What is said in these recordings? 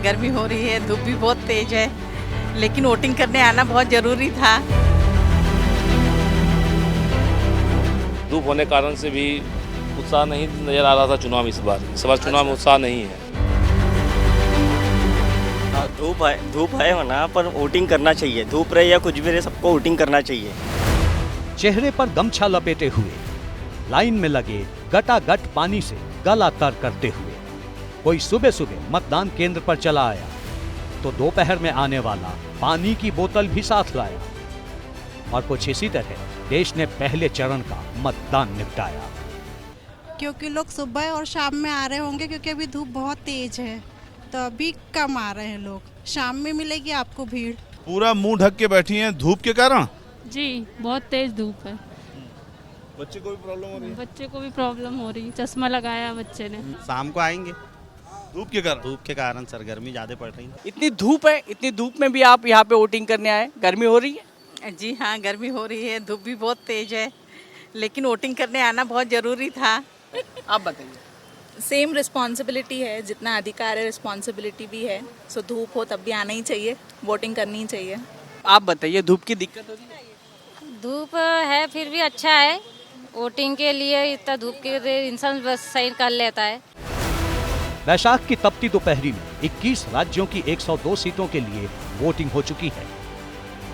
गर्मी हो रही है, धूप भी बहुत तेज है, लेकिन वोटिंग करने आना बहुत ज़रूरी था। धूप होने के कारण से भी उत्साह नहीं नज़र आ रहा था चुनाव इस बार चुनाव में उत्साह नहीं है। धूप है वरना पर वोटिंग करना चाहिए, धूप रहे या कुछ भी रहे सबको वोटिंग करना चाहिए। चेहरे पर गमछा लपेटे हुए लाइन में लगे गटागट पानी से गला तर करते हुए कोई सुबह सुबह मतदान केंद्र पर चला आया तो दोपहर में आने वाला पानी की बोतल भी साथ लाया। और कुछ इसी तरह देश ने पहले चरण का मतदान निपटाया। क्योंकि लोग सुबह और शाम में आ रहे होंगे, क्योंकि अभी धूप बहुत तेज है तो अभी कम आ रहे हैं लोग। शाम में मिलेगी आपको भीड़। पूरा मुंह ढक के बैठी हैं धूप के कारण। जी बहुत तेज धूप है। बच्चे को भी प्रॉब्लम हो रही है? बच्चे को भी प्रॉब्लम हो रही, चश्मा लगाया बच्चे ने। शाम को आएंगे। धूप के कारण सर गर्मी ज़्यादा पड़ रही है। इतनी धूप है, इतनी धूप में भी आप यहाँ पे वोटिंग करने आए, गर्मी हो रही है? जी हाँ, गर्मी हो रही है, धूप भी बहुत तेज है, लेकिन वोटिंग करने आना बहुत ज़रूरी था। आप बताइए। सेम रिस्पॉन्सिबिलिटी है, जितना अधिकार है रिस्पॉन्सिबिलिटी भी है। सो धूप हो तब भी आना ही चाहिए, वोटिंग करनी ही चाहिए। आप बताइए, धूप की दिक्कत हो रही है? धूप है फिर भी अच्छा है, वोटिंग के लिए इतना धूप के इंसान बस सही कर लेता है। वैशाख की तपती दोपहरी में 21 राज्यों की 102 सीटों के लिए वोटिंग हो चुकी है।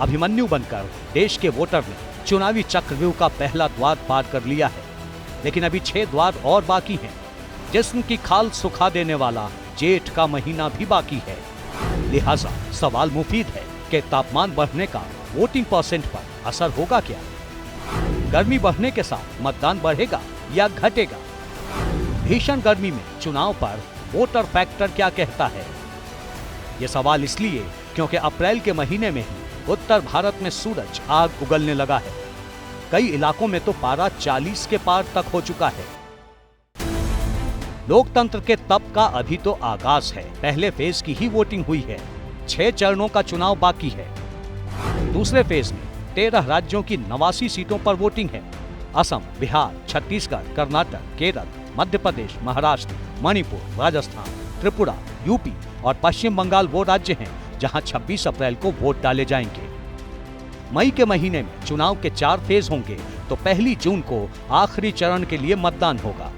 अभिमन्यु बनकर देश के वोटर ने चुनावी चक्रव्यूह का पहला द्वार पार कर लिया है, लेकिन अभी 6 द्वार और बाकी हैं। जिस्म की खाल सुखा देने वाला जेठ का महीना भी बाकी है। लिहाजा सवाल मुफीद है कि तापमान बढ़ने का वोटिंग परसेंट पर असर होगा क्या? गर्मी बढ़ने के साथ मतदान बढ़ेगा या घटेगा? भीषण गर्मी में चुनाव पर वोटर फैक्टर क्या कहता है? ये सवाल इसलिए क्योंकि अप्रैल के महीने में ही उत्तर भारत में सूरज आग उगलने लगा है। कई इलाकों में तो पारा 40 के पार तक हो चुका है। लोकतंत्र के तप का अभी तो आगाज है। पहले फेज की ही वोटिंग हुई है। 6 चरणों का चुनाव बाकी है। दूसरे फेज में 13 राज्यों की 89 सीटों पर वोटिंग है। असम, बिहार, छत्तीसगढ़, कर्नाटक, केरल, मध्य प्रदेश, महाराष्ट्र, मणिपुर, राजस्थान, त्रिपुरा, यूपी और पश्चिम बंगाल वो राज्य हैं जहां 26 अप्रैल को वोट डाले जाएंगे। मई के महीने में चुनाव के 4 फेज होंगे तो 1 जून को आखिरी चरण के लिए मतदान होगा।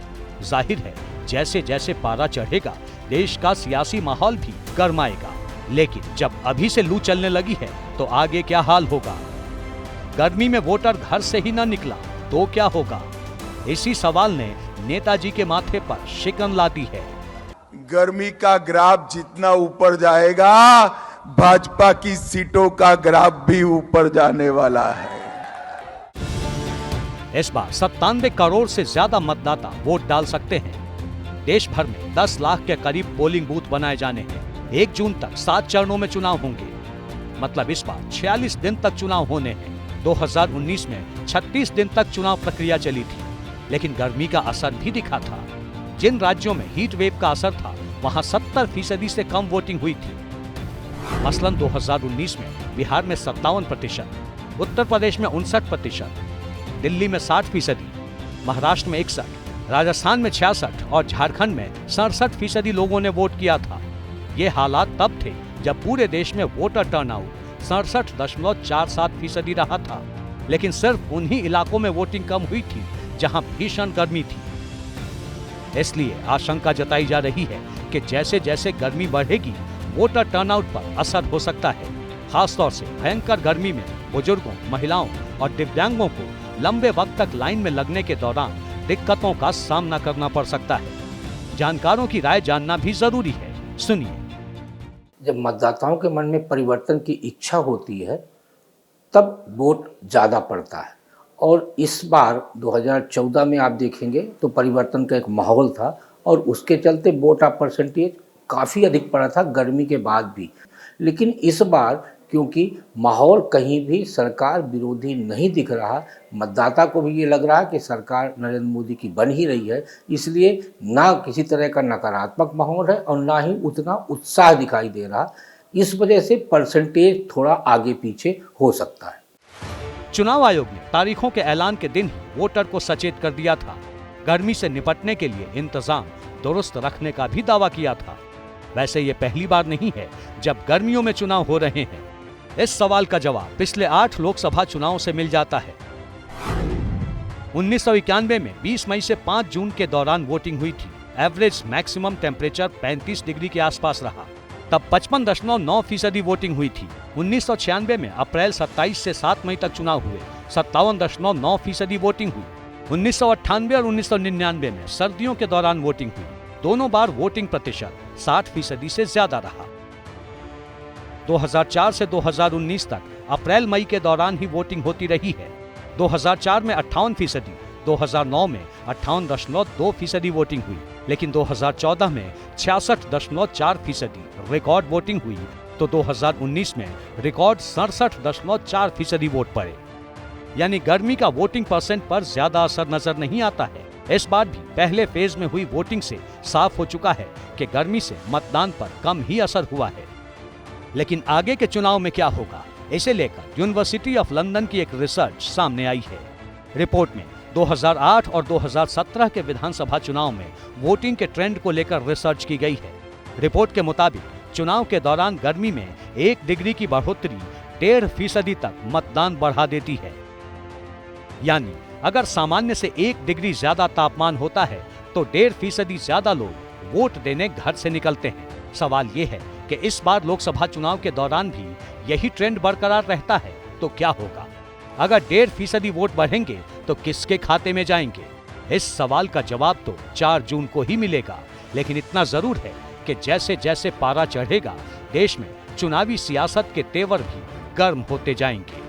जाहिर है जैसे जैसे पारा चढ़ेगा देश का सियासी माहौल भी गर्माएगा, लेकिन जब अभी से लू चलने लगी है तो आगे क्या हाल होगा? गर्मी में वोटर घर से ही न निकला तो क्या होगा? इसी सवाल ने नेताजी के माथे पर शिकन ला दी है। गर्मी का ग्राफ जितना ऊपर जाएगा, भाजपा की सीटों का ग्राफ भी ऊपर जाने वाला है। इस बार 97 करोड़ से ज्यादा मतदाता वोट डाल सकते हैं। देश भर में 10 लाख के करीब पोलिंग बूथ बनाए जाने हैं। 1 जून तक 7 चरणों में चुनाव होंगे। मतलब इस बार 46 दिन तक चुनाव होने हैं। 2019 में 36 दिन तक चुनाव प्रक्रिया चली थी, लेकिन गर्मी का असर भी दिखा था। जिन राज्यों में हीट वेव का असर था वहां 70% से कम वोटिंग हुई थी। मसलन 2019 में बिहार में 57%, उत्तर प्रदेश में 59%, दिल्ली में 60%, महाराष्ट्र में 61%, राजस्थान में 66% और झारखंड में 67% लोगों ने वोट किया था। ये हालात तब थे जब पूरे देश में वोटर टर्नआउट 67.47% रहा था, लेकिन सिर्फ उन्हीं इलाकों में वोटिंग कम हुई थी जहां भीषण गर्मी थी। इसलिए आशंका जताई जा रही है कि जैसे जैसे गर्मी बढ़ेगी वोटर टर्नआउट पर असर हो सकता है। खासतौर से भयंकर गर्मी में बुजुर्गों, महिलाओं और दिव्यांगों को लंबे वक्त तक लाइन में लगने के दौरान दिक्कतों का सामना करना पड़ सकता है। जानकारों की राय जानना भी जरूरी है। सुनिए। जब मतदाताओं के मन में परिवर्तन की इच्छा होती है तब वोट ज़्यादा पड़ता है, और इस बार 2014 में आप देखेंगे तो परिवर्तन का एक माहौल था और उसके चलते वोट ऑफ परसेंटेज काफ़ी अधिक पड़ा था गर्मी के बाद भी। लेकिन इस बार क्योंकि माहौल कहीं भी सरकार विरोधी नहीं दिख रहा, मतदाता को भी ये लग रहा है कि सरकार नरेंद्र मोदी की बन ही रही है, इसलिए ना किसी तरह का नकारात्मक माहौल है और ना ही उतना उत्साह दिखाई दे रहा। इस वजह से परसेंटेज थोड़ा आगे पीछे हो सकता है। चुनाव आयोग ने तारीखों के ऐलान के दिन ही वोटर को सचेत कर दिया था। गर्मी से निपटने के लिए इंतजाम दुरुस्त रखने का भी दावा किया था। वैसे ये पहली बार नहीं है जब गर्मियों में चुनाव हो रहे हैं। इस सवाल का जवाब पिछले 8 लोकसभा चुनावों से मिल जाता है। 1991 में 20 मई से 5 जून के दौरान वोटिंग हुई थी। एवरेज मैक्सिमम टेम्परेचर 35 डिग्री के आसपास रहा। तब 55.9% वोटिंग हुई थी। 1996 में अप्रैल 27 से 7 मई तक चुनाव हुए, 57.9% वोटिंग हुई। 1998 और 1999 में सर्दियों के दौरान वोटिंग हुई। दोनों बार वोटिंग प्रतिशत 60% से ज्यादा रहा। 2004 से 2019 तक अप्रैल मई के दौरान ही वोटिंग होती रही है। 2004 में 58%, 2009 में 58.2% वोटिंग हुई, लेकिन 2014 में 66.4% रिकॉर्ड वोटिंग हुई, तो 2019 में रिकॉर्ड 67.4% वोट पड़े। यानी गर्मी का वोटिंग परसेंट पर ज्यादा असर नजर नहीं आता है। इस बार भी पहले फेज में हुई वोटिंग से साफ हो चुका है कि गर्मी से मतदान पर कम ही असर हुआ है। लेकिन आगे के चुनाव में क्या होगा, इसे लेकर यूनिवर्सिटी ऑफ लंदन की एक रिसर्च सामने आई है। रिपोर्ट में 2008 और 2017 के विधानसभा चुनाव में वोटिंग के ट्रेंड को लेकर रिसर्च की गई है। रिपोर्ट के मुताबिक चुनाव के दौरान गर्मी में 1 डिग्री की बढ़ोतरी 1.5% तक मतदान बढ़ा देती है। यानी अगर सामान्य से 1 डिग्री ज्यादा तापमान होता है तो 1.5% ज्यादा लोग वोट देने घर से निकलते हैं। सवाल ये है कि इस बार लोकसभा चुनाव के दौरान भी यही ट्रेंड बरकरार रहता है तो क्या होगा? अगर 1.5% वोट बढ़ेंगे तो किसके खाते में जाएंगे? इस सवाल का जवाब तो 4 जून को ही मिलेगा। लेकिन इतना जरूर है कि जैसे जैसे पारा चढ़ेगा, देश में चुनावी सियासत के तेवर भी गर्म होते जाएंगे।